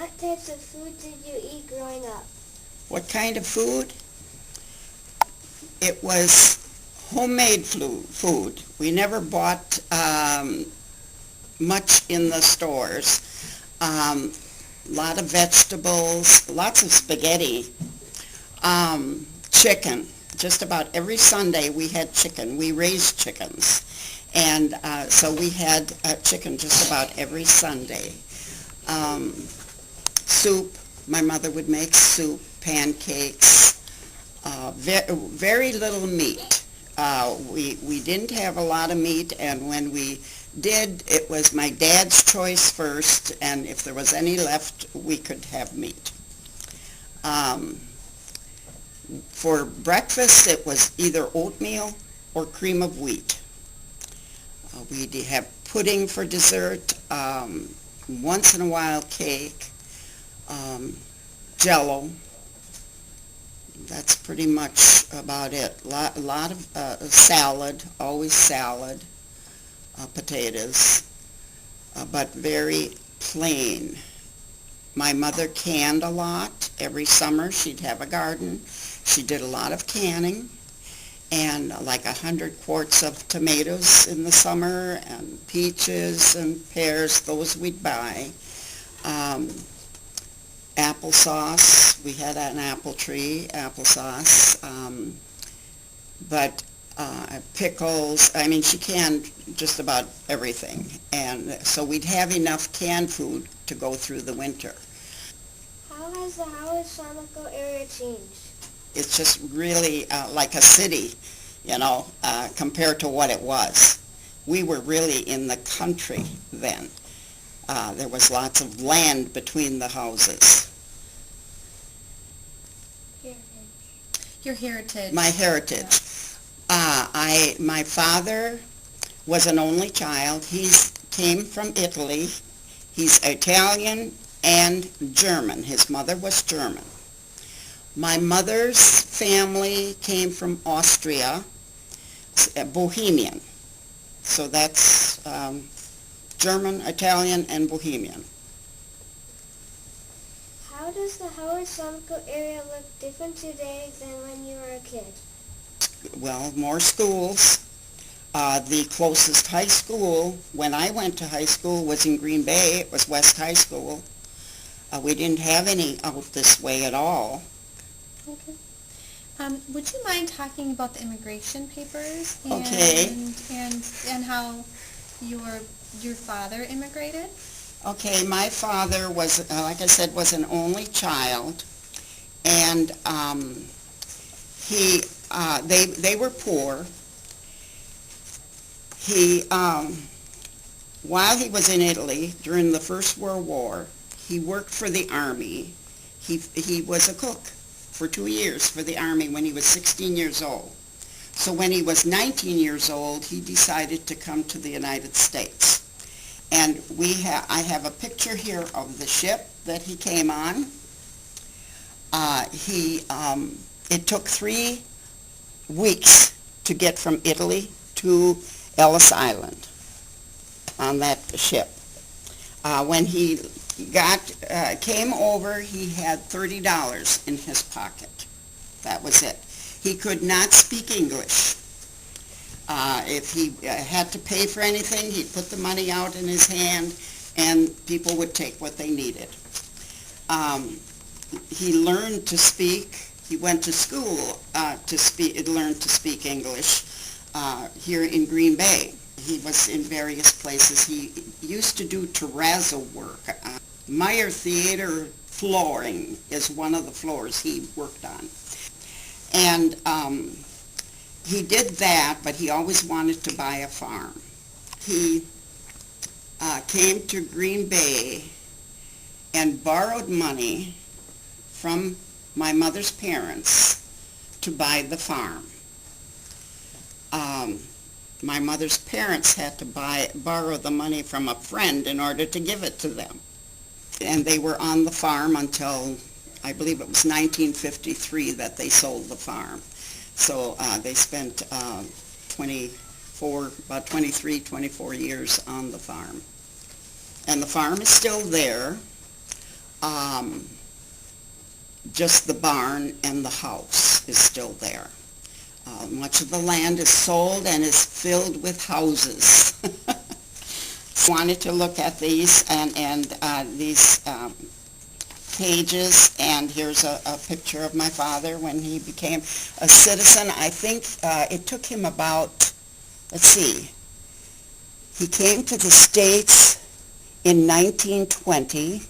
What types of food did you eat growing up? What kind of food? It was homemade food. We never bought much in the stores. A lot of vegetables, lots of spaghetti, chicken. Just about every Sunday we had chicken. We raised chickens. And so we had chicken just about every Sunday. Soup. My mother would make soup, pancakes, very little meat. We didn't have a lot of meat, and when we did, it was my dad's choice first, and if there was any left, we could have meat. For breakfast, it was either oatmeal or cream of wheat. We'd have pudding for dessert, once in a while cake, Jell-O. That's pretty much about it. A lot of salad, always salad, potatoes, but very plain. My mother canned a lot. Every summer she'd have a garden. She did a lot of canning, and like 100 quarts of tomatoes in the summer, and peaches and pears, those we'd buy. Applesauce, we had an apple tree, applesauce, but pickles, I mean, she canned just about everything, and so we'd have enough canned food to go through the winter. How has the Howard Sonoco area changed? It's just really like a city, compared to what it was. We were really in the country then. There was lots of land between the houses. Your heritage. My heritage. My father was an only child. He came from Italy. He's Italian and German. His mother was German. My mother's family came from Austria, Bohemian. So that's German, Italian, and Bohemian. How does the Howard Sonoco area look different today than when you were a kid? Well, more schools. The closest high school, when I went to high school, was in Green Bay. It was West High School. We didn't have any out this way at all. Okay. Would you mind talking about the immigration papers Okay. and how your father immigrated? Okay, my father was, like I said, was an only child, and they were poor. He, while he was in Italy during the First World War, he worked for the Army. He was a cook for 2 years for the Army when he was 16 years old. So when he was 19 years old, he decided to come to the United States. And I have a picture here of the ship that he came on. It took 3 weeks to get from Italy to Ellis Island on that ship. When he came over, he had $30 in his pocket. That was it. He could not speak English. If he had to pay for anything, he'd put the money out in his hand, and people would take what they needed. He learned to speak. He went to school learned to speak English here in Green Bay. He was in various places. He used to do terrazzo work. Meyer Theater flooring is one of the floors he worked on. And he did that, but he always wanted to buy a farm. He came to Green Bay and borrowed money from my mother's parents to buy the farm. My mother's parents had to borrow the money from a friend in order to give it to them. And they were on the farm until, I believe it was 1953 that they sold the farm. So they spent about 23, 24 years on the farm. And the farm is still there. Um, just the barn and the house is still there. Much of the land is sold and is filled with houses. Wanted to look at these and these pages, and here's a picture of my father when he became a citizen. I think it took him about, let's see, he came to the States in 1920,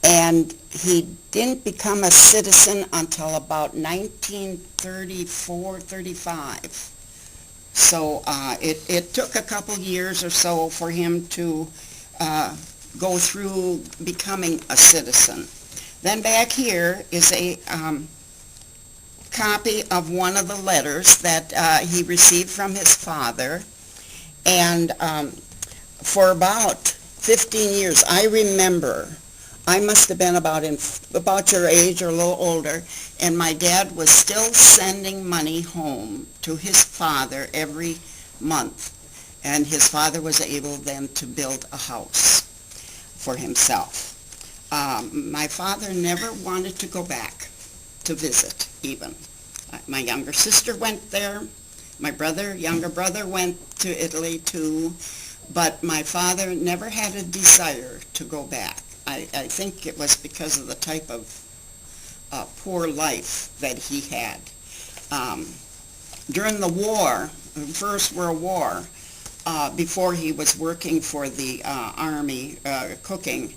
and he didn't become a citizen until about 1934, 35. So it took a couple years or so for him to go through becoming a citizen. Then back here is a copy of one of the letters that he received from his father. And for about 15 years, I remember, I must have been about your age or a little older, and my dad was still sending money home to his father every month. And his father was able then to build a house for himself. My father never wanted to go back to visit, even. My younger sister went there. My younger brother went to Italy too. But my father never had a desire to go back. I think it was because of the type of poor life that he had. During the war, the First World War, before he was working for the Army, cooking,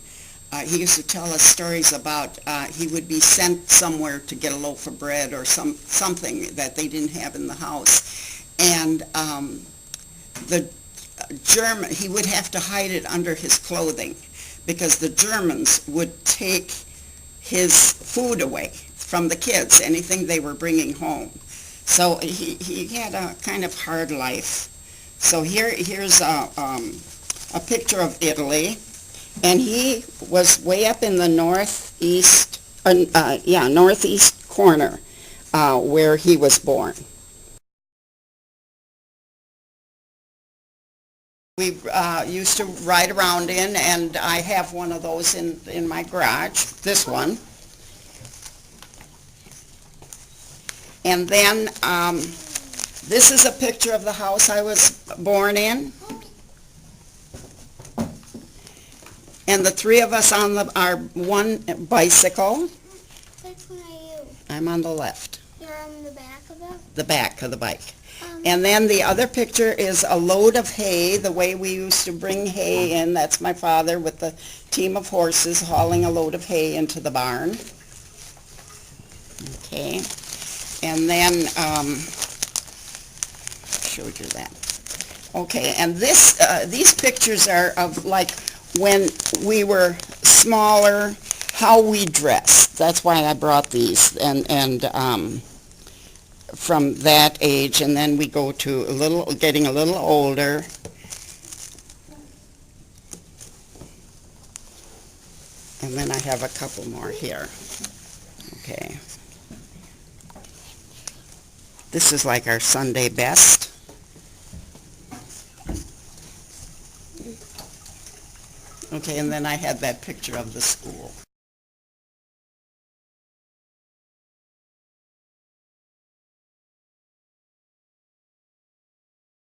he used to tell us stories about he would be sent somewhere to get a loaf of bread or something that they didn't have in the house. And he would have to hide it under his clothing because the Germans would take his food away from the kids, anything they were bringing home. So he had a kind of hard life. So here's a picture of Italy, and he was way up in the northeast corner where he was born. We used to ride around in, and I have one of those in my garage, this one. And then this is a picture of the house I was born in. And the three of us on our one bicycle. Which one are you? I'm on the left. You're on the back of it? The back of the bike. And then the other picture is a load of hay, the way we used to bring hay in. That's my father with the team of horses hauling a load of hay into the barn. Okay. And then, showed you that. Okay, and these pictures are of like when we were smaller, how we dressed. That's why I brought these, and from that age, and then we go to getting a little older. And then I have a couple more here. Okay. This is like our Sunday best. Okay, and then I had that picture of the school.